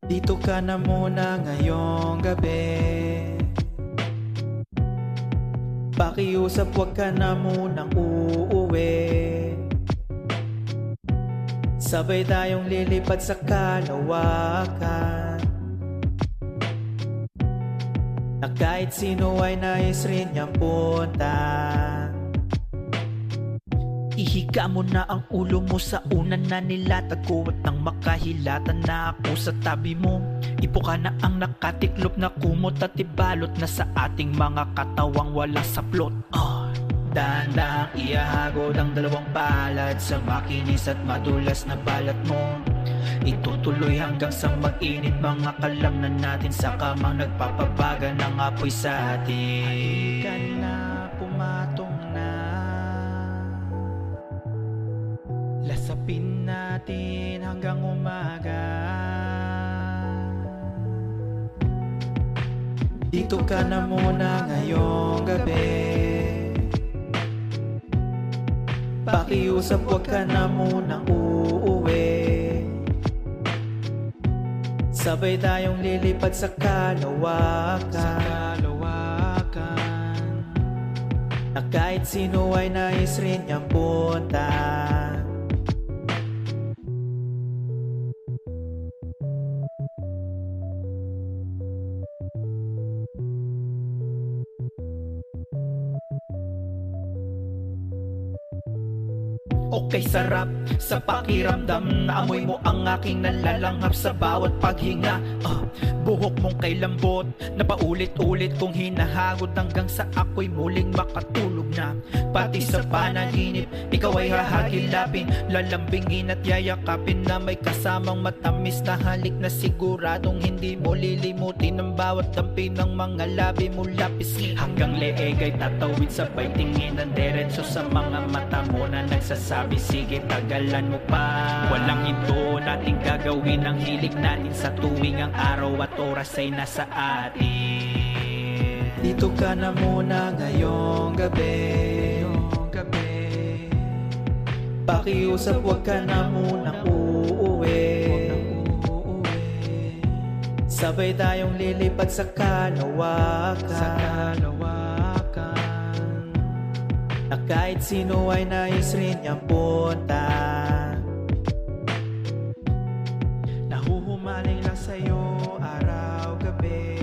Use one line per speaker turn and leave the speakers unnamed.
Dito ka na muna ngayong gabi. Pakiusap wag ka na munang uuwi. Sabay tayong lilipad sa kalawakan, na kahit sino ay nais rin niyang punta.
Ihiga mo na ang ulo mo sa unan na nilatag ko, at nang makahilatan na ako sa tabi mo, ipo ka na ang nakatiklop na kumot at ibalot na sa ating mga katawang walang saplot.
Dahan-dahang iahagod ang dalawang palad sa makinis at madulas na balat mo. Itutuloy hanggang sa mag-init mga kalamnan natin sa kamang nagpapabaga ng apoy sa atin. Halika na, pumatong na, lasapin natin hanggang umaga. Dito ka na muna ngayong gabi. Pakiusap wag ka na munang uuwi. Sabay tayong lilipad sa kalawakan, na kahit sino ay nais rin niyang punta.
Okay, sarap sa pakiramdam na amoy mo ang aking nalalanghap sa bawat paghinga. Buhok mong kay lambot na paulit-ulit kong hinahagod hanggang sa ako'y muling makatulog na. Pati sa panaginip, ikaw ay hahagilapin, lalambingin at yayakapin na may kasamang matamis na halik na siguradong hindi mo lilimutin ang bawat dampi ng mga labi mo lapis. Hanggang leeg ay tatawid sabay tingin ng diretso sa mga mata mo na nagsasabi, sige tagalan mo pa. Walang ito nating gagawin ang hilig natin sa tuwing ang araw at oras ay nasa atin.
Dito ka na muna ngayong gabi. Pakiusap wag ka na munang uuwi. Sabay tayong lilipad sa kalawakan, na kahit sino ay nais rin niyang punta. Nahuhumaling lang sa'yo araw-gabi.